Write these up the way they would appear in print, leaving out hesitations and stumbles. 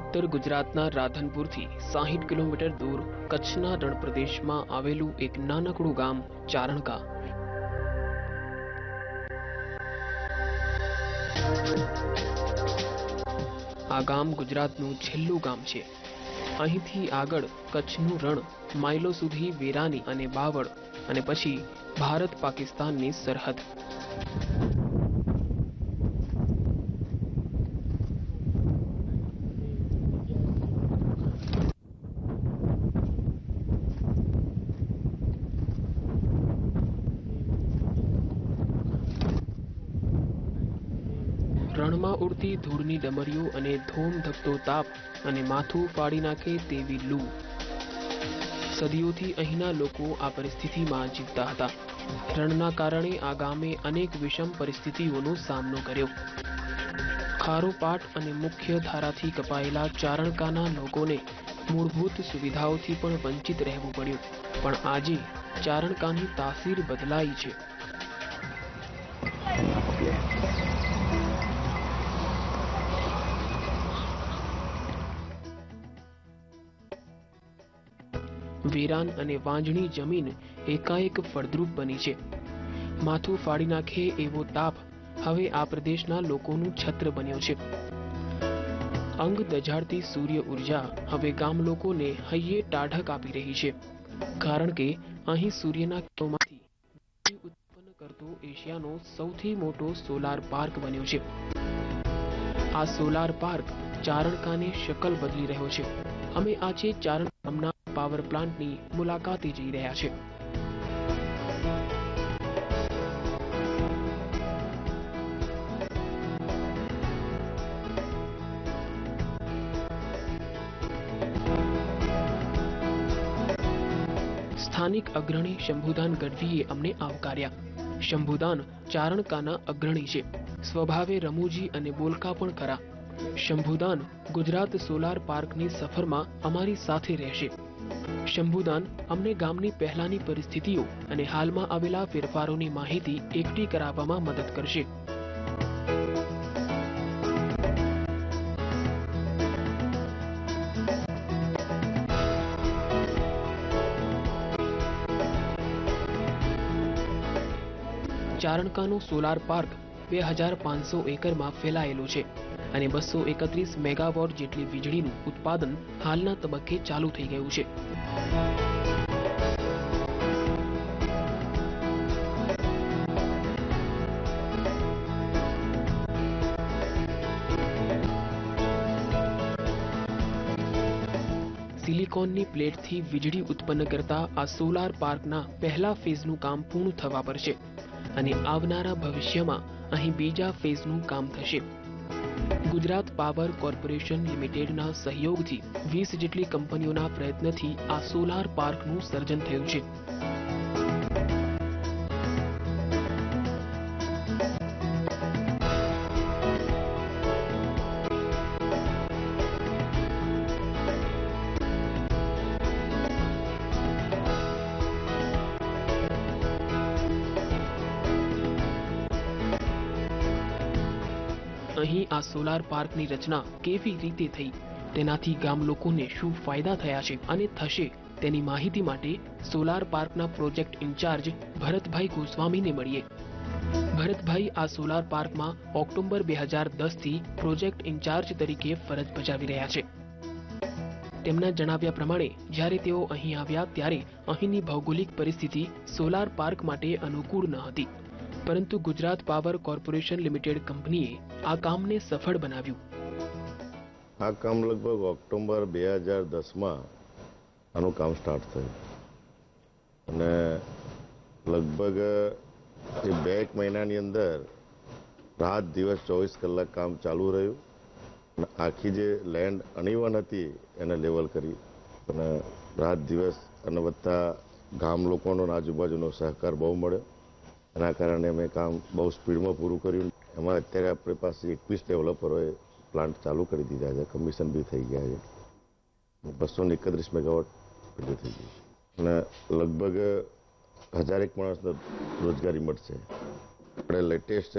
उत्तर गुजरातना राधनपुरथी 60 किलोमीटर दूर कच्छना रण प्रदेशમાં આવેલું એક નાનકડું ગામ ચારણકા। આ ગામ ગુજરાતનું છેલ્લું ગામ છે। અહીંથી આગળ કચ્છનું રણ, માઇલો સુધી વેરાની અને બાવળ, અને પછી ભારત પાકિસ્તાનની સરહદ। રણમાં ઉડતી ધૂળની ડમરીઓ અને ધોમ ધકતો તાપ અને માથું ફાડી નાખે તેવી લૂ। સદીઓથી અહીંના લોકો આ પરિસ્થિતિમાં જીવતા હતા। રણના કારણે આ ગામે અનેક વિષમ પરિસ્થિતિઓનો સામનો કર્યો। ખારો પાટ અને મુખ્ય ધારાથી કપાયેલા ચારણકાના લોકોને મૂળભૂત સુવિધાઓથી પણ વંચિત રહેવું પડ્યું। પણ આજે ચારણકાની તાસીર બદલાઈ છે। વેરાન અને વાંજણી જમીન એકાએક ફળદ્રુપ બની છે। માથું ફાડી નાખે એવો તાપ હવે આ પ્રદેશના લોકોનું છત્ર બન્યો છે। અંગ દઝાડતી સૂર્ય ઉર્જા હવે ગામ લોકોને હૈયે ટાઢક આપી રહી છે, કારણ કે અહીં સૂર્યના કિરણોમાંથી વીજળી ઉત્પન્ન કરતો એશિયાનો સૌથી મોટો સોલાર પાર્ક બન્યો છે। આ સોલાર પાર્ક ચારણકાની શકલ બદલી રહ્યો છે। અમે આજે ચારણ ગામના પાવર પ્લાન્ટની મુલાકાતે જઈ રહ્યા છે। સ્થાનિક અગ્રણી શંભુદાન ગઢવીએ અમને આવકાર્યા। શંભુદાન ચારણકાના અગ્રણી છે। સ્વભાવે રમૂજી અને બોલકા પણ ખરા। શંભુદાન ગુજરાત સોલાર પાર્કની સફરમાં અમારી સાથે રહેશે। શંભુદાન અમને ગામની પહેલાની પરિસ્થિતિઓ અને હાલમાં આવેલા ફેરફારોની માહિતી એકઠી કરાવવામાં મદદ કરશે। ચારણકાનો સોલાર પાર્ક 2500 એકરમાં ફેલાયેલો છે અને 231 મેગાવોટ જેટલી વીજળીનું ઉત્પાદન હાલના તબક્કે ચાલુ થઈ ગયું છે। સિલિકોનની પ્લેટથી વીજળી ઉત્પન્ન કરતા આ સોલાર પાર્કના પહેલા ફેઝનું કામ પૂર્ણ થવા પર છે અને આવનારા ભવિષ્યમાં અહીં બીજા ફેઝનું કામ થશે। ગુજરાત પાવર કોર્પોરેશન લિમિટેડના સહયોગથી 20 જેટલી કંપનીઓના પ્રયત્નથી આ સોલાર પાર્કનું સર્જન થયું છે। અહીં આ સોલાર પાર્કની રચના કેવી રીતે થઈ, તેનાથી ગામ લોકોને શું ફાયદા થયા છે અને થશે તેની માહિતી માટે સોલાર પાર્કના પ્રોજેક્ટ ઇન્ચાર્જ ભરતભાઈ ગોસ્વામીને મળીએ। ભરતભાઈ આ સોલાર પાર્કમાં ઓક્ટોબર 2010 થી પ્રોજેક્ટ ઇન્ચાર્જ તરીકે ફરજ બજાવી રહ્યા છે। તેમના જણાવ્યા પ્રમાણે જ્યારે તેઓ અહીં આવ્યા ત્યારે અહીંની ભૌગોલિક પરિસ્થિતિ સોલાર પાર્ક માટે અનુકૂળ ન હતી, પરંતુ ગુજરાત પાવર કોર્પોરેશન લિમિટેડ કંપનીએ આ કામને સફળ બનાવ્યું। આ કામ લગભગ ઓક્ટોબર 2010માં આનું કામ સ્ટાર્ટ થયું અને લગભગ એ 2 મહિનાની અંદર રાત દિવસ 24 કલાક કામ ચાલુ રહ્યું અને આખી જે લેન્ડ અનઇવન હતી એને લેવલ કરી અને રાત દિવસ અને વત્તા ગામ લોકોનો આજુબાજુનો સહકાર બહુ મળ્યો। એના કારણે અમે કામ બહુ સ્પીડમાં પૂરું કર્યું। એમાં અત્યારે આપણી પાસે 21 ડેવલપરોએ પ્લાન્ટ ચાલુ કરી દીધા છે, કમિશન બી થઈ ગયા છે। 231 મેગાવોટ થઈ ગયું છે અને લગભગ 1000 માણસને રોજગારી મળશે। આપણે લેટેસ્ટ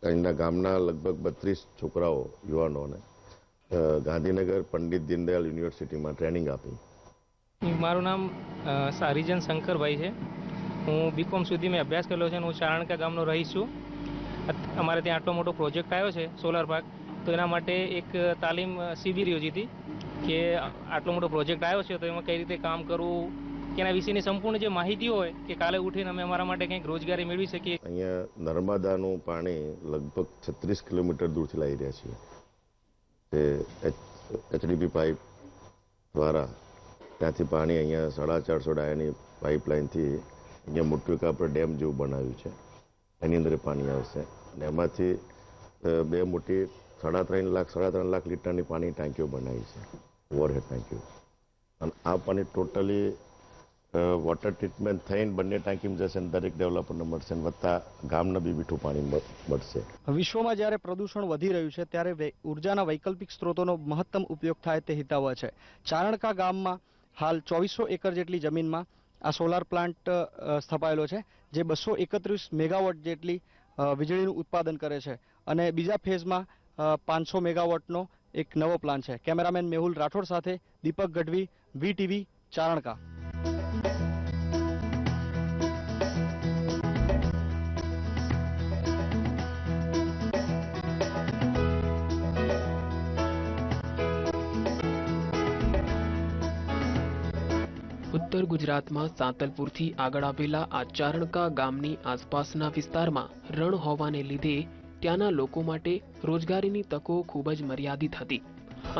અહીંના ગામના લગભગ 32 છોકરાઓ યુવાનોને ગાંધીનગર પંડિત દીનદયાળ યુનિવર્સિટીમાં ટ્રેનિંગ આપી. મારું નામ સારીજન શંકરભાઈ છે. હું બીકોમ સુધી મેં અભ્યાસ કરેલો છે અને હું ચારણકા ગામનો રહીશ છું. અમારે ત્યાં આટલો મોટો પ્રોજેક્ટ આવ્યો છે સોલાર પાર્ક, તો એના માટે એક તાલીમ શિબિર યોજી હતી કે આટલો મોટો પ્રોજેક્ટ આવ્યો છે તો એમાં કઈ રીતે કામ કરવું કે એના વિશેની સંપૂર્ણ જે માહિતી હોય કે કાલે ઉઠીને અમે અમારા માટે કંઈક રોજગારી મેળવી શકીએ. અહીંયા નર્મદાનું પાણી લગભગ 36 કિલોમીટર દૂરથી લાવી રહ્યા છીએ. તે એચડીપી પાઇપ દ્વારા ત્યાંથી પાણી અહીંયા 450 ડાયાની પાઇપલાઇનથી અહીંયા મોટું આપણે ડેમ જેવું બનાવ્યું છે, એની અંદર પાણી આવશે અને એમાંથી બે મોટી 3.5 લાખ લીટરની પાણી ટાંકીઓ બનાવી છે, ઓવરહેડ ટાંકીઓ. અને આ પાણી ટોટલી વોટર ટ્રીટમેન્ટ થઈને બંને ટાંકીમાં જશે અને દરેક ડેવલપરને મળશે અને વત્તા ગામના બી મીઠું પાણી મળશે. વિશ્વમાં જ્યારે પ્રદૂષણ વધી રહ્યું છે ત્યારે ઉર્જાના વૈકલ્પિક સ્ત્રોતોનો મહત્તમ ઉપયોગ થાય તે હિતાવહ છે. ચારણકા ગામમાં હાલ 2400 એકર જેટલી જમીનમાં આ સોલાર પ્લાન્ટ સ્થપાયેલો છે, જે 231 મેગાવોટ જેટલી વીજળીનું ઉત્પાદન કરે છે અને બીજા ફેઝમાં 500 મેગાવોટનો એક નવો પ્લાન છે. કેમેરામેન મેહુલ રાઠોડ સાથે દીપક ગઢવી, VTV, ચારણકા. ઉત્તર ગુજરાતમાં સાંતલપુરથી આગળ આવેલા આ ચારણકા ગામની આસપાસના વિસ્તારમાં રણ હોવાને લીધે ત્યાંના લોકો માટે રોજગારીની તકો ખૂબ જ મર્યાદિત હતી.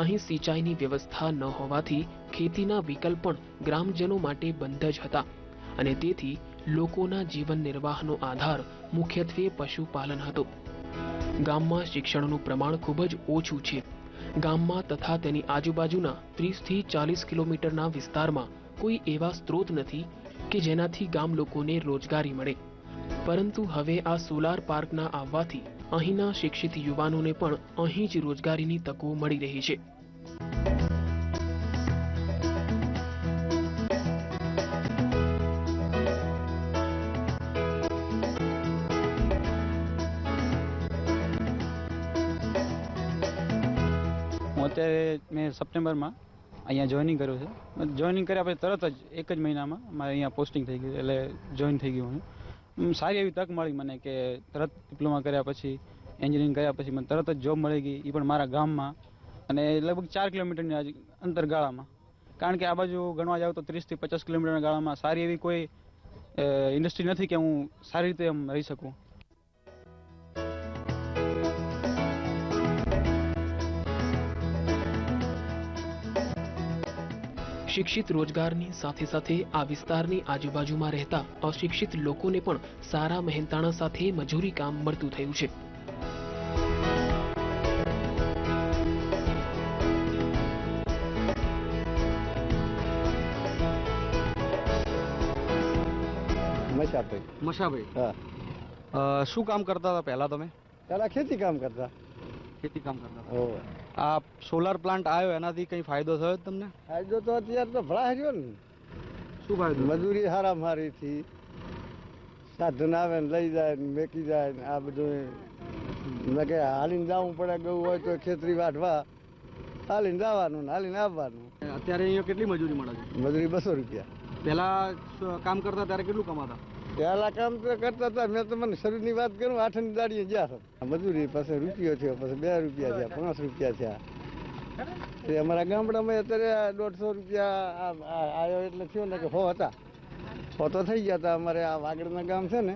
અહીં સિંચાઈની વ્યવસ્થા ન હોવાથી ખેતીના વિકલ્પ પણ ગ્રામજનો માટે બંધ જ હતા અને તેથી લોકોના જીવન નિર્વાહનો આધાર મુખ્યત્વે પશુપાલન હતો. ગામમાં શિક્ષણનું પ્રમાણ ખૂબ જ ઓછું છે. ગામમાં તથા તેની આજુબાજુના 30 થી 40 કિલોમીટરના વિસ્તારમાં કોઈ એવા સ્ત્રોત નથી કે જેનાથી ગામ લોકોને રોજગારી મળે. પરંતુ હવે આ સોલાર પાર્કના આવવાથી અહીંના શિક્ષિત યુવાનોને પણ અહીં જ રોજગારીની તકો મળી રહી છે. અત્યારે મેં સપ્ટેમ્બરમાં અહીંયા જોઈનિંગ કર્યું છે. જોઈનિંગ કર્યા પછી તરત જ એક જ મહિનામાં મારે અહીંયા પોસ્ટિંગ થઈ ગયું, એટલે જોઈન થઈ ગયું હું. સારી એવી તક મળી મને કે તરત ડિપ્લોમા કર્યા પછી એન્જિનિયરિંગ કર્યા પછી મને તરત જ જોબ મળી ગઈ, એ પણ મારા ગામમાં અને લગભગ 4 કિલોમીટરની અંતરગાળામાં. કારણ કે આ બાજુ ગણવા જાવ તો 30 થી 50 કિલોમીટરના ગાળામાં સારી એવી કોઈ ઇન્ડસ્ટ્રી નથી કે હું સારી રીતે એમ રહી શકું. શિક્ષિત રોજગારની સાથે સાથે આ વિસ્તારની આજુબાજુમાં રહેતા અશિક્ષિત લોકોને પણ સારા મહેનતાણા સાથે મજૂરી કામ મળતું થયું છે. મશાભાઈ, હા, શું કામ કરતા હતા પહેલા તમે? પહેલા ખેતી કામ કરતા. આ સોલાર પ્લાન્ટ આવ્યો એનાથી કઈ ફાયદો થયો તમને? ફાયદો તો અત્યારે તો ભળા રહ્યો ને. શું ફાયદો? મજૂરી હારા મારી થી સાધન આવે ને લઈ જાય ને મેકી જાય ને આ બધું મેં કે હાલીને જવું પડે, ગયું હોય તો ખેતરી વાઢવા હાલીને જવાનું ને હાલીને આવવાનું. અત્યારે અહીંયા કેટલી મજૂરી મળે છે? મજૂરી 200 રૂપિયા. પહેલા કામ કરતા ત્યારે કેટલું કમાતા? પહેલા કામ તો કરતા હતા, મેં તો મને શરૂની વાત કરું 8ની દાડીએ ગયા મજૂરી, પછી રૂપિયો થયો, પછી 2 રૂપિયા થયા, 5 રૂપિયા થયા. એ અમારા ગામડામાં અત્યારે 150 રૂપિયા આવ્યો એટલે થયો ને કે 100 હતા, 100 તો થઈ ગયા હતા. અમારે આ વાગડના ગામ છે ને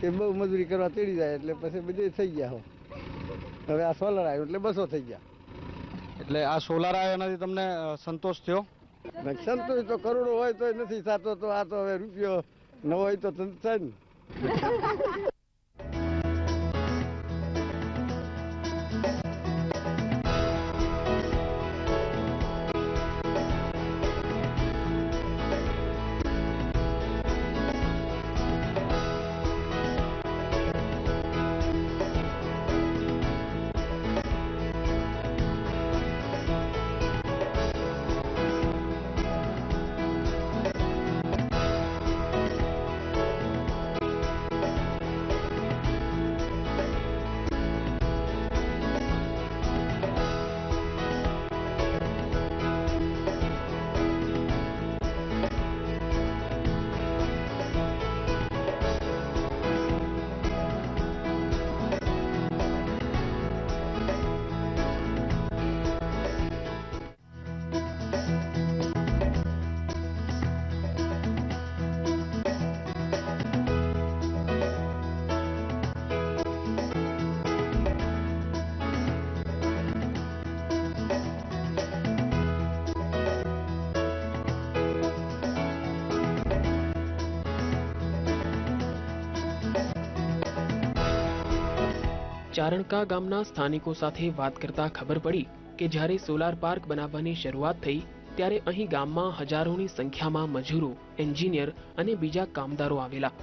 એ બહુ મજૂરી કરવા તેડી જાય એટલે પછી બધે થઈ ગયા. હવે આ સોલર આવ્યું એટલે 200 થઈ ગયા. એટલે આ સોલાર આવ્યો એનાથી તમને સંતોષ થયો? સંતોષ તો કરોડો હોય તો નથી થતો, તો આ તો હવે રૂપિયો ન હોય તો થાય ને. ચારણકા ગામના સ્થાનિકો સાથે વાત કરતા ખબર પડી કે જ્યારે સોલાર પાર્ક બનાવવાની શરૂઆત થઈ ત્યારે અહીં ગામમાં હજારોની સંખ્યામાં મજૂરો, એન્જિનિયર અને બીજા કામદારો આવેલા,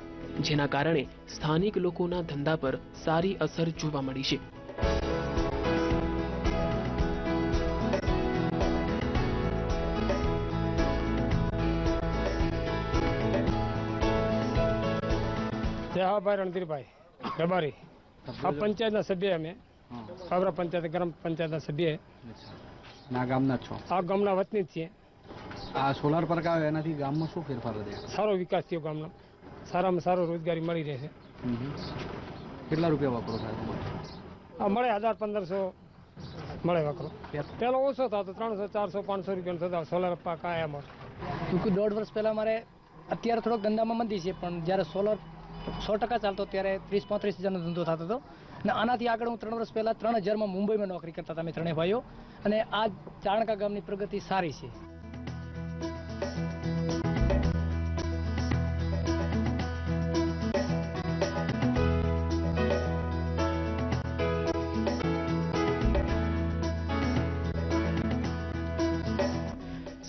જેના કારણે સ્થાનિક લોકોના ધંધા પર સારી અસર જોવા મળી છે. જહાભાઈ રણધીરભાઈ રબારી આ પંચાયતના સભ્ય અમે કાબરા પંચાયત ગ્રામ પંચાયતના સભ્ય ના ગામના છો? આ ગામના વતની જ છીએ. આ સોલાર પાર્ક આવે એનાથી ગામમાં શું ફેરફાર થયો? સારો વિકાસ થયો ગામનો, સારામાં સારો રોજગારી મળી રહે છે. કેટલા રૂપિયા વાપરો થાય? આ મળે 1000-1500 મળે વાપરો. પેલો ઓછો થતો 300-400-500 રૂપિયાનો થતા સોલાર પાક આયા અમારે. ટૂંકું 1.5 વર્ષ પહેલા અમારે અત્યારે થોડોક ધંધામાં મંદી છે, પણ જ્યારે સોલર 100% ચાલતો ત્યારે 30-35 હજારનો ધંધો થતો હતો. અને આનાથી આગળ હું 3 વર્ષ પહેલા 3000માં મુંબઈમાં નોકરી કરતા હતા અમે ત્રણેય ભાઈઓ. અને આ ચારણકા ગામની પ્રગતિ સારી છે.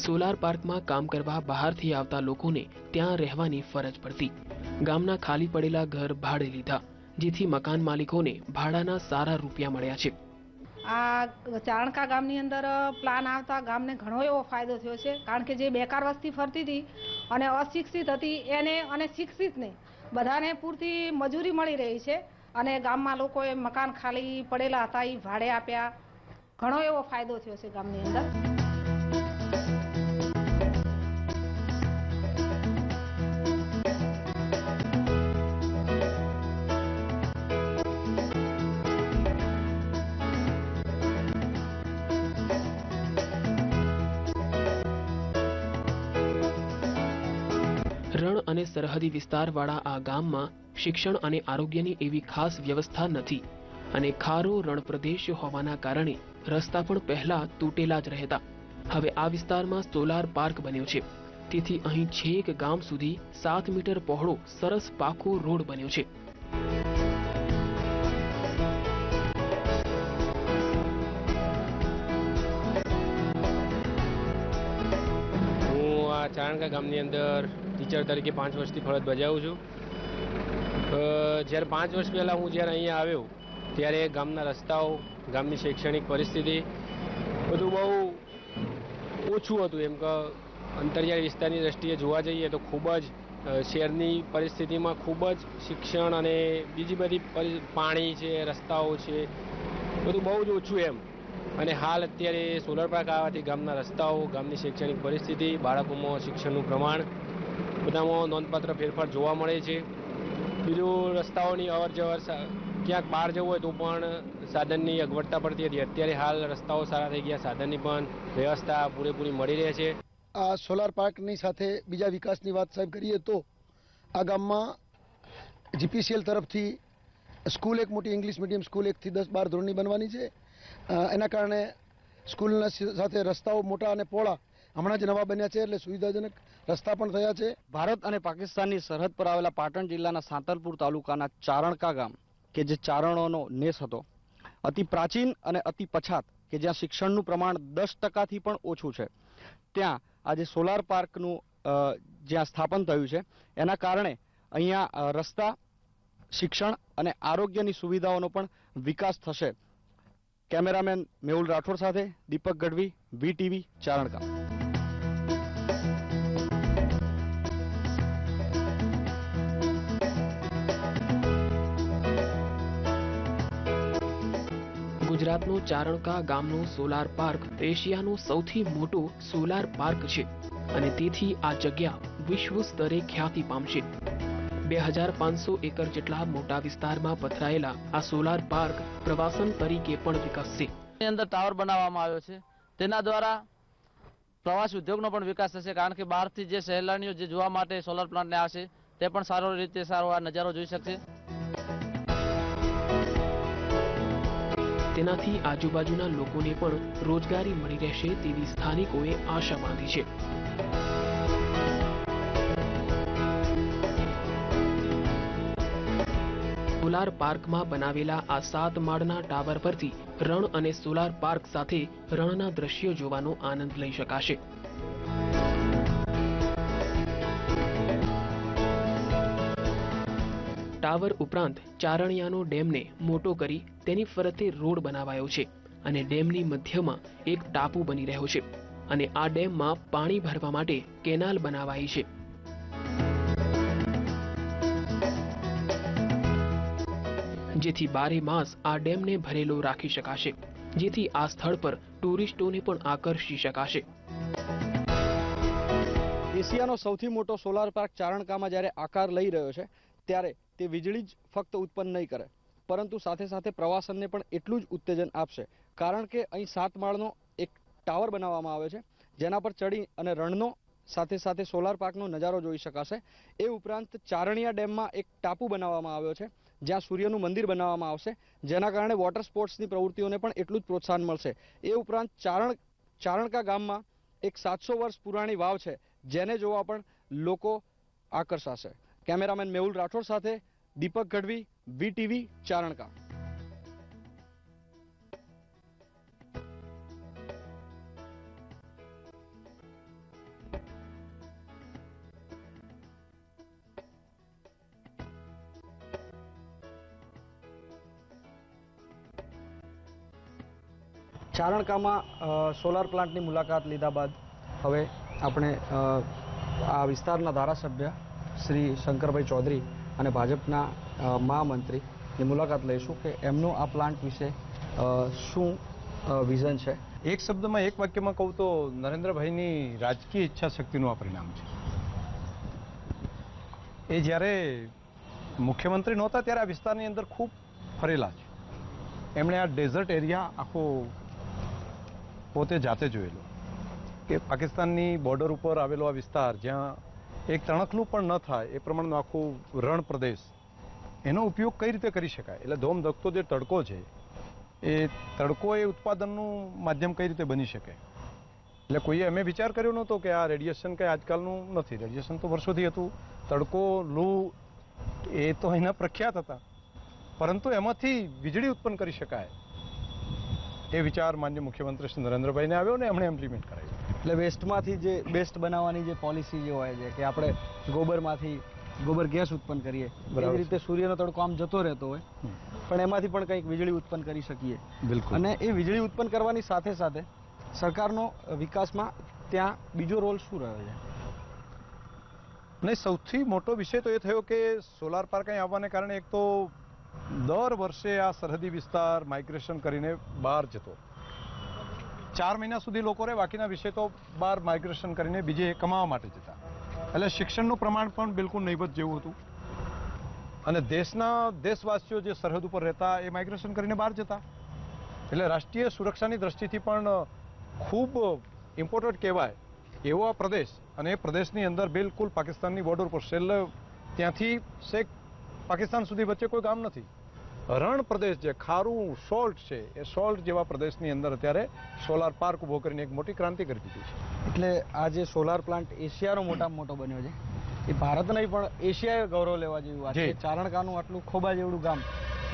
સોલાર પાર્કમાં કામ કરવા બહારથી આવતા લોકોને ત્યાં રહેવાની ફરજ પડતી. ગામના ખાલી પડેલા ઘર ભાડે લીધા, જેથી મકાન માલિકોને ભાડાના સારા રૂપિયા મળ્યા છે. આ ચારણકા ગામની અંદર પ્લાન આવતા ગામને ઘણો એવો ફાયદો થયો છે, કારણ કે જે બેકાર વસ્તી ફરતી હતી અને અશિક્ષિત હતી એને અને શિક્ષિતને બધાને પૂરતી મજૂરી મળી રહી છે. અને ગામમાં લોકોએ મકાન ખાલી પડેલા હતા એ ભાડે આપ્યા. ઘણો એવો ફાયદો થયો છે ગામની અંદર. રણ અને સરહદી વિસ્તારવાળા આ ગામમાં શિક્ષણ અને આરોગ્યની એવી ખાસ વ્યવસ્થા નથી, અને ખારો રણ પ્રદેશ હોવાના કારણે રસ્તા પણ પહેલા તૂટેલા જ રહેતા. હવે આ વિસ્તારમાં સોલાર પાર્ક બન્યો છે, તેથી અહીં છેક ગામ સુધી 7 મીટર પહોળો સરસ પાકો રોડ બન્યો છે. હું આ ચારણકા ગામની અંદર ટીચર તરીકે 5 વર્ષથી ફરજ બજાવું છું. જ્યારે 5 વર્ષ પહેલાં હું જ્યારે અહીંયા આવ્યો ત્યારે ગામના રસ્તાઓ, ગામની શૈક્ષણિક પરિસ્થિતિ બધું બહુ ઓછું હતું. એમ કે અંતરિયાળ વિસ્તારની દ્રષ્ટિએ જોવા જઈએ તો ખૂબ જ શહેરની પરિસ્થિતિમાં ખૂબ જ શિક્ષણ અને બીજી બધી પાણી છે, રસ્તાઓ છે, બધું બહુ જ ઓછું એમ. અને હાલ અત્યારે સોલર પાર્ક આવવાથી ગામના રસ્તાઓ, ગામની શૈક્ષણિક પરિસ્થિતિ, બાળકોમાં શિક્ષણનું પ્રમાણ બધામાં નોંધપાત્ર ફેરફાર જોવા મળે છે. બીજું રસ્તાઓની અવર જવર, ક્યાંક બહાર જવું હોય તો પણ સાધનની અગવડતા પડતી હતી. અત્યારે હાલ રસ્તાઓ સારા થઈ ગયા, સાધનની પણ વ્યવસ્થા પૂરેપૂરી મળી રહે છે. આ સોલાર પાર્કની સાથે બીજા વિકાસની વાત સાહેબ કરીએ તો આ ગામમાં જીપીસીએલ તરફથી સ્કૂલ, એક મોટી ઇંગ્લિશ મીડિયમ સ્કૂલ 1 થી 10, 12 ધોરણની બનવાની છે. એના કારણે સ્કૂલના સાથે રસ્તાઓ મોટા અને પહોળા હમણાં જ નવા બન્યા છે, એટલે સુવિધાજનક રસ્તા પણ થયા છે. ભારત અને પાકિસ્તાનની સરહદ પર આવેલા પાટણ જિલ્લાના સાંતલપુર તાલુકાના ચારણકા ગામ, કે જે ચારણોનો નેસ હતો, અતિ પ્રાચીન અને અતિ પછાત, કે જ્યાં શિક્ષણનું પ્રમાણ 10%થી પણ ઓછું છે, ત્યાં આજે સોલાર પાર્કનું જ્યાં સ્થાપન થયું છે એના કારણે અહીંયા રસ્તા, શિક્ષણ અને આરોગ્યની સુવિધાઓનો પણ વિકાસ થશે. કેમેરામેન મેહુલ રાઠોડ સાથે દીપક ગઢવી, VTV, ચારણકા. ગુજરાતનો ચારણકા ગામનો સોલાર પાર્ક એશિયાનો સૌથી મોટો સોલાર પાર્ક છે, અને તેથી આ જગ્યા વિશ્વ સ્તરે ખ્યાતિ પામશે. 2500 એકર જેટલા મોટા વિસ્તારમાં પથરાયેલા આ સોલાર પાર્ક પ્રવાસન તરીકે પણ વિકસશે. તેની અંદર ટાવર બનાવવામાં આવ્યો છે, તેના દ્વારા પ્રવાસી ઉદ્યોગનો પણ વિકાસ થશે, કારણ કે બહારથી જે સહેલાણીઓ જે જોવા માટે સોલાર પ્લાન્ટને આવશે તે પણ સારો આ નજારો જોઈ શકશે. તેનાથી આજુબાજુના લોકોને પણ રોજગારી મળી રહેશે તેવી સ્થાનિકોએ આશા બાંધી છે. સોલાર પાર્કમાં બનાવેલા આ 7 માળના ટાવર પરથી રણ અને સોલાર પાર્ક સાથે રણના દ્રશ્યો જોવાનો આનંદ લઈ શકાશે. ટાવર ઉપરાંત ચારણિયાનો ડેમને મોટો કરી તેની ફરતે રોડ બનાવાયો છે અને ડેમની મધ્યમાં એક ટાપુ બની રહ્યો છે અને આ ડેમમાં પાણી ભરવા માટે કેનાલ બનાવાઈ છે. જેથી બારે માસ આ ડેમને ભરેલો રાખી શકાશે, જેથી આ સ્થળ પર ટુરિસ્ટોને પણ આકર્ષી શકાશે. એશિયાનો સૌથી મોટો સોલાર પાર્ક ચારણકામાં જ્યારે આકાર લઈ રહ્યો છે ત્યારે તે વીજળી જ ફક્ત ઉત્પન્ન નહીં કરે, પરંતુ સાથે સાથે પ્રવાસનને પણ એટલું જ ઉત્તેજન આપશે. કારણ કે અહીં 7 માળનો એક ટાવર બનાવવામાં આવે છે, જેના પર ચડી અને રણનો સાથે સાથે સોલાર પાર્કનો નજારો જોઈ શકાશે. એ ઉપરાંત ચારણિયા ડેમમાં એક ટાપુ બનાવવામાં આવ્યો છે, જ્યાં સૂર્યનું મંદિર બનાવવામાં આવશે, જેના કારણે વોટર સ્પોર્ટ્સની પ્રવૃત્તિઓને પણ એટલું જ પ્રોત્સાહન મળશે. એ ઉપરાંત ચારણકા ગામમાં એક 700 વર્ષ પુરાણી વાવ છે, જેને જોવા પણ લોકો આકર્ષાશે. કેમેરામેન મેહુલ રાઠોડ સાથે દીપક ગઢવી, VTV, ચારણકા. ચારણકામાં સોલાર પ્લાન્ટની મુલાકાત લીધા બાદ હવે આપણે આ વિસ્તારના ધારાસભ્ય શ્રી શંકરભાઈ ચૌધરી અને ભાજપના મહામંત્રીની મુલાકાત લઈશું કે એમનું આ પ્લાન્ટ વિશે શું વિઝન છે. એક શબ્દમાં એક વાક્યમાં કહું તો નરેન્દ્રભાઈની રાજકીય ઈચ્છા શક્તિનું આ પરિણામ છે. એ જ્યારે મુખ્યમંત્રી નહોતા ત્યારે આ વિસ્તારની અંદર ખૂબ ફરેલા છે. એમણે આ ડેઝર્ટ એરિયા આખો પોતે જાતે જોયેલો કે પાકિસ્તાનની બોર્ડર ઉપર આવેલો આ વિસ્તાર જ્યાં એક તણખલું પણ ન થાય એ પ્રમાણનો આખું રણ પ્રદેશ, એનો ઉપયોગ કઈ રીતે કરી શકાય. એટલે ધોમ ધકતો જે તડકો છે એ તડકો એ ઉત્પાદનનું માધ્યમ કઈ રીતે બની શકે. એટલે કોઈએ અમે વિચાર કર્યો નહોતો કે આ રેડિયેશન કંઈ આજકાલનું નથી. રેડિયેશન તો વર્ષોથી હતું. તડકો, લૂ એ તો એના પ્રખ્યાત હતા, પરંતુ એમાંથી વીજળી ઉત્પન્ન કરી શકાય એ વિચાર માન્ય મુખ્યમંત્રી શ્રી નરેન્દ્રભાઈને આવ્યો ને એમણે ઇમ્પ્લિમેન્ટ કરાવ્યો. એટલે વેસ્ટમાંથી જે બેસ્ટ બનાવવાની જે પોલિસી જે હોય છે કે આપણે ગોબરમાંથી ગોબર ગેસ ઉત્પન્ન કરીએ, એવી રીતે સૂર્યનો તડકો આમ જતો રહેતો હોય પણ એમાંથી પણ કંઈક વીજળી ઉત્પન્ન કરી શકીએ. બિલકુલ. અને એ વીજળી ઉત્પન્ન કરવાની સાથે સાથે સરકારનો વિકાસમાં ત્યાં બીજો રોલ શું રહ્યો છે? નહીં, સૌથી મોટો વિષય તો એ થયો કે સોલાર પાર્ક અહીં આવવાને કારણે એક તો દર વર્ષે આ સરહદી વિસ્તાર માઇગ્રેશન કરીને બહાર જતો. 4 મહિના સુધી લોકો રહે, બાકીના વિષય તો બહાર માઇગ્રેશન કરીને બીજે કમાવા માટે જતા. એટલે શિક્ષણનું પ્રમાણ પણ બિલકુલ નહીવત જેવું હતું. અને દેશવાસીઓ જે સરહદ ઉપર રહેતા એ માઇગ્રેશન કરીને બહાર જતા. એટલે રાષ્ટ્રીય સુરક્ષાની દ્રષ્ટિથી પણ ખૂબ ઇમ્પોર્ટન્ટ કહેવાય એવો આ પ્રદેશ. અને એ પ્રદેશની અંદર બિલકુલ પાકિસ્તાનની બોર્ડર પર ત્યાંથી શેખ પાકિસ્તાન સુધી વચ્ચે કોઈ ગામ નથી. રણ પ્રદેશ છે, ખારું સોલ્ટ છે, એ સોલ્ટ જેવા પ્રદેશની અંદર અત્યારે સોલાર પાર્ક ઉભો કરીને એક મોટી ક્રાંતિ કરી દીધી છે. એટલે આ જે સોલાર પ્લાન્ટ એશિયાનો મોટામાં મોટો બન્યો છે એ ભારત નહીં પણ એશિયાએ ગૌરવ લેવા જેવી વાત છે. ચારણકાનું આટલું ખોબા જેવડું ગામ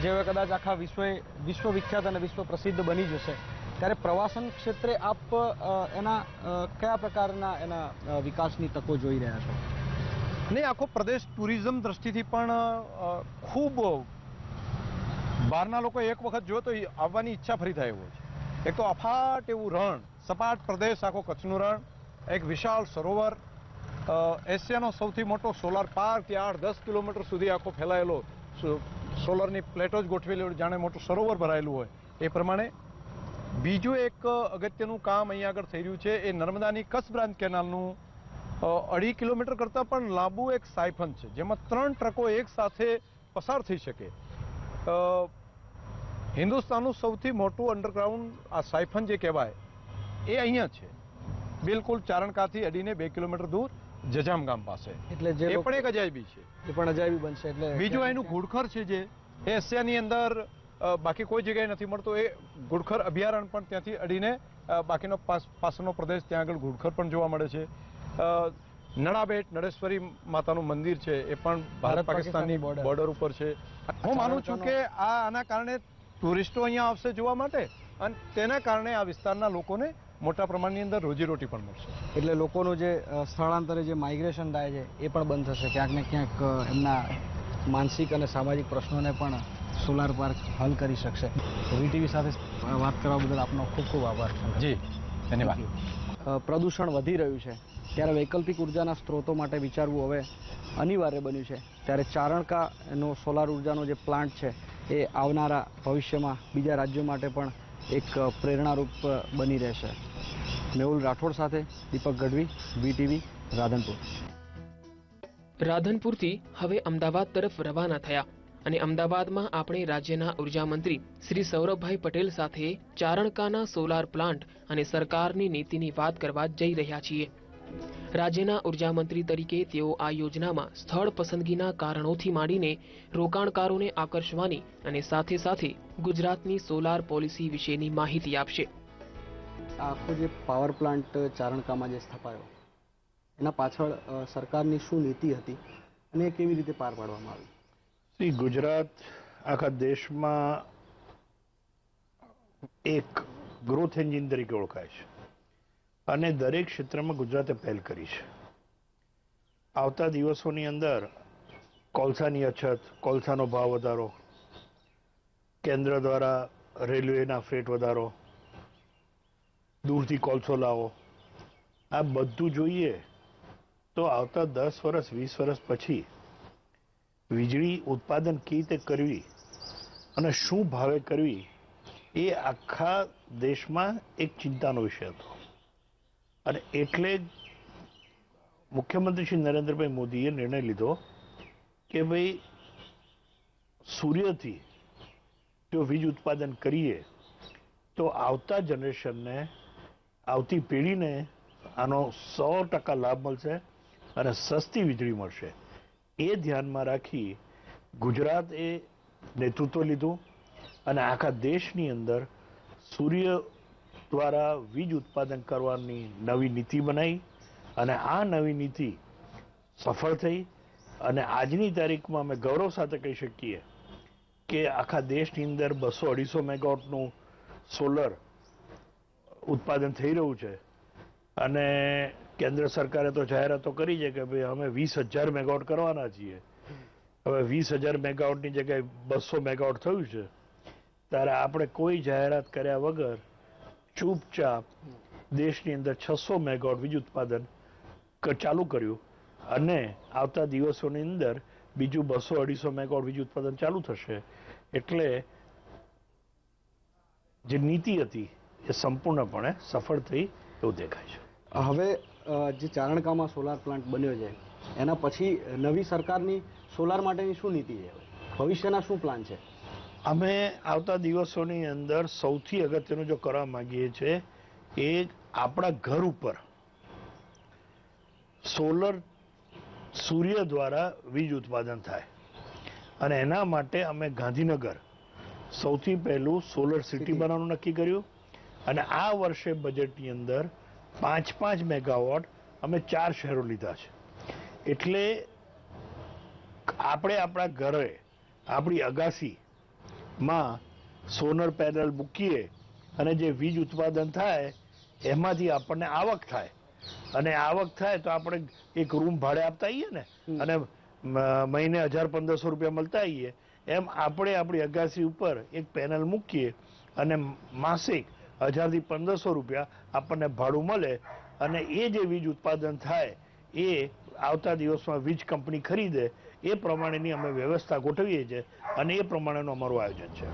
જે હવે કદાચ આખા વિશ્વ વિખ્યાત અને વિશ્વ પ્રસિદ્ધ બની જશે, ત્યારે પ્રવાસન ક્ષેત્રે આપ એના કયા પ્રકારના એના વિકાસની તકો જોઈ રહ્યા છો? નહીં, આખો પ્રદેશ ટુરિઝમ દ્રષ્ટિથી પણ ખૂબ બહારના લોકો એક વખત જોયો તો આવવાની ઈચ્છા ફરી થાય એવો છે. એક તો અફાટ એવું રણ, સપાટ પ્રદેશ, આખો કચ્છનું રણ, એક વિશાળ સરોવર, એશિયાનો સૌથી મોટો સોલાર પાર્ક, ત્યાં 8-10 કિલોમીટર સુધી આખો ફેલાયેલો સોલરની પ્લેટો જ ગોઠવેલી, જાણે મોટું સરોવર ભરાયેલું હોય એ પ્રમાણે. બીજું એક અગત્યનું કામ અહીંયા આગળ થઈ રહ્યું છે એ નર્મદાની કચ્છ બ્રાન્ચ કેનાલનું 2.5 કિલોમીટર કરતાં પણ લાંબુ એક સાયફન છે, જેમાં 3 ટ્રકો એક સાથે પસાર થઈ શકે. હિન્દુસ્તાનનું સૌથી મોટું અંડરગ્રાઉન્ડ આ સાયફન જે કહેવાય એ અહીંયા છે, બિલકુલ ચારણકાથી અડીને 2 કિલોમીટર દૂર જજામ ગામ પાસે. એટલે એ પણ એક અજાયબી છે. એ પણ અજાયબી બનશે. એટલે બીજું એનું ઘુડખર છે જે એ એશિયાની અંદર બાકી કોઈ જગ્યાએ નથી મળતો. એ ઘુડખર અભયારણ્ય પણ ત્યાંથી અડીને બાકીનો પાસનો પ્રદેશ, ત્યાં આગળ ઘુડખર પણ જોવા મળે છે. નળાબેટ નળેશ્વરી માતાનું મંદિર છે એ પણ ભારત પાકિસ્તાનની બોર્ડર ઉપર છે. હું માનું છું કે આના કારણે ટુરિસ્ટો અહીંયા આવશે જોવા માટે અને તેના કારણે આ વિસ્તારના લોકોને મોટા પ્રમાણની અંદર રોજીરોટી પણ મળશે. એટલે લોકોનું જે સ્થળાંતરે જે માઇગ્રેશન થાય છે એ પણ બંધ થશે. ક્યાંક ને ક્યાંક એમના માનસિક અને સામાજિક પ્રશ્નોને પણ સોલાર પાર્ક હલ કરી શકશે. વીટીવી સાથે વાત કરવા બદલ આપનો ખૂબ ખૂબ આભાર. જી ધન્યવાદ. પ્રદૂષણ વધી રહ્યું છે ત્યારે વૈકલ્પિક ઉર્જાના સ્ત્રોતો માટે વિચારવું હવે અનિવાર્ય બન્યું છે. ત્યારે ચારણકાનો સોલાર ઉર્જાનો જે પ્લાન્ટ છે એ આવનારા ભવિષ્યમાં બીજા રાજ્યો માટે પણ એક પ્રેરણારૂપ બની રહેશે. મેહુલ રાઠોડ સાથે દીપક ગઢવી, વીટીવી, રાધનપુર. રાધનપુરથી હવે અમદાવાદ તરફ રવાના થયા અને અમદાવાદમાં આપણે રાજ્યના ઉર્જા મંત્રી શ્રી સૌરભભાઈ પટેલ સાથે ચારણકાના સોલાર પ્લાન્ટ અને સરકારની નીતિની વાત કરવા જઈ રહ્યા છીએ. રાજ્યના ઉર્જા મંત્રી તરીકે તેઓ આ યોજનામાં સ્થળ પસંદગીના કારણોથી માંડીને રોકાણકારોને આકર્ષવાની અને સાથે સાથે ગુજરાતની સોલાર પોલિસી વિશેની માહિતી આપશે. આખો જે પાવર પ્લાન્ટ ચારણકામાં જે સ્થપાયો એના પાછળ સરકારની શું નીતિ હતી અને કેવી રીતે પાર પાડવામાં આવી? ગુજરાત આખા દેશમાં એક ગ્રોથ એન્જિન તરીકે ઓળખાય છે અને દરેક ક્ષેત્રમાં ગુજરાતે પહેલ કરી છે. આવતા દિવસોની અંદર કોલસાની અછત, કોલસાનો ભાવ વધારો, કેન્દ્ર દ્વારા રેલવેના ફ્રેટ વધારો, દૂરથી કોલસો લાવો, આ બધું જોઈએ તો આવતા 10 વર્ષ 20 વર્ષ પછી વીજળી ઉત્પાદન કેવી રીતે કરવી અને શું ભાવે કરવી એ આખા દેશમાં એક ચિંતાનો વિષય હતો. અને એટલે મુખ્યમંત્રી શ્રી નરેન્દ્રભાઈ મોદીએ નિર્ણય લીધો કે ભાઈ સૂર્યથી જો વીજ ઉત્પાદન કરીએ તો આવતા જનરેશનને, આવતી પેઢીને આનો 100% લાભ મળશે અને સસ્તી વીજળી મળશે. એ ધ્યાનમાં રાખી ગુજરાતે નેતૃત્વ લીધું અને આખા દેશની અંદર સૂર્ય દ્વારા વીજ ઉત્પાદન કરવાની નવી નીતિ બનાવી અને આ નવી નીતિ સફળ થઈ અને આજની તારીખમાં અમે ગૌરવ સાથે કહી શકીએ કે આખા દેશની અંદર 200-250 મેગાવોટનું સોલર ઉત્પાદન થઈ રહ્યું છે. અને કેન્દ્ર સરકારે તો જાહેરાતો કરી છે કે ભાઈ અમે 20,000 મેગાવોટ કરવાના છીએ. હવે 20,000 મેગાવોટની જગ્યાએ 200 મેગાવોટ થયું છે. ત્યારે આપણે કોઈ જાહેરાત કર્યા વગર ચૂપચાપ દેશની અંદર 600 મેગાવોટ વીજ ઉત્પાદન ચાલુ કર્યું અને આવતા દિવસોની અંદર બીજું 200-250 મેગાવોટ વીજ ઉત્પાદન ચાલુ થશે. એટલે જે નીતિ હતી એ સંપૂર્ણપણે સફળ થઈ એવું દેખાય છે. હવે જે ચારણકામાં સોલાર પ્લાન્ટ બન્યો છે એના પછી નવી સરકારની સોલાર માટેની શું નીતિ છે? ભવિષ્યના શું પ્લાન છે? અમે આવતા દિવસોની અંદર સૌથી અગત્યનું જો કરવા માંગીએ છીએ એ આપણા ઘર ઉપર સોલર સૂર્ય દ્વારા વીજ ઉત્પાદન થાય અને એના માટે અમે ગાંધીનગર સૌથી પહેલું સોલર સિટી બનાવવાનું નક્કી કર્યું અને આ વર્ષે બજેટની અંદર 5-5 મેગાવોટ અમે 4 શહેરો લીધા છે. એટલે આપણે આપણા ઘરે આપણી અગાસીમાં સોલર પેનલ મૂકીએ અને જે વીજ ઉત્પાદન થાય એમાંથી આપણને આવક થાય અને આવક થાય તો આપણે એક રૂમ ભાડે આપતા આવીએ ને અને મહિને 1,000-1,500 રૂપિયા મળતા આવીએ એમ આપણે આપણી અગાસી ઉપર એક પેનલ મૂકીએ અને માસિક 1,000-1,500 રૂપિયા આપણને ભાડું મળે અને એ જે વીજ ઉત્પાદન થાય એ આવતા દિવસમાં વીજ કંપની ખરીદે એ પ્રમાણેની અમે વ્યવસ્થા ગોઠવીએ છીએ અને એ પ્રમાણેનું અમારું આયોજન છે.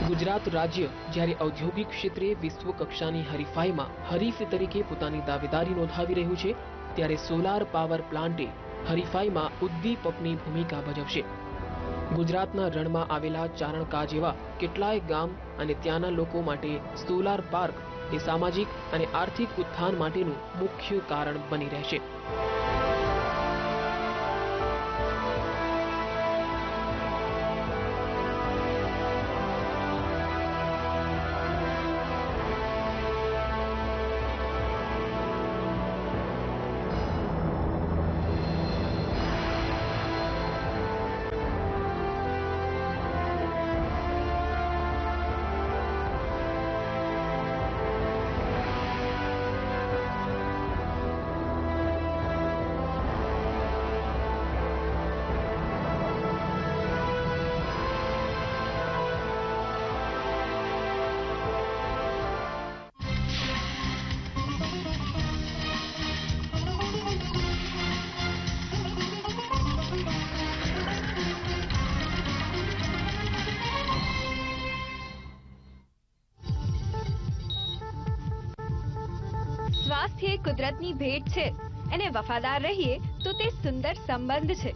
ગુજરાત રાજ્ય જ્યારે ઔદ્યોગિક ક્ષેત્રે વિશ્વ કક્ષાની હરીફાઈમાં હરીફ તરીકે પોતાની દાવેદારી નોંધાવી રહ્યું છે ત્યારે સોલાર પાવર પ્લાન્ટે હરીફાઈમાં ઉદ્દીપકની ભૂમિકા ભજવશે. ગુજરાતના રણમાં આવેલા ચારણકા જેવા કેટલાય ગામ અને ત્યાંના લોકો માટે સોલાર પાર્ક એ સામાજિક અને આર્થિક ઉત્થાન માટેનું મુખ્ય કારણ બની રહેશે. સ્વાસ્થ્ય એ કુદરતની ભેટ છે, એને વફાદાર રહીએ તો તે સુંદર સંબંધ છે.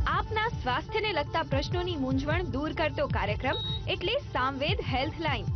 આપના સ્વાસ્થ્યને લગતા પ્રશ્નોની મૂંઝવણ દૂર કરતો કાર્યક્રમ એટલે સામવેદ હેલ્થ લાઇન.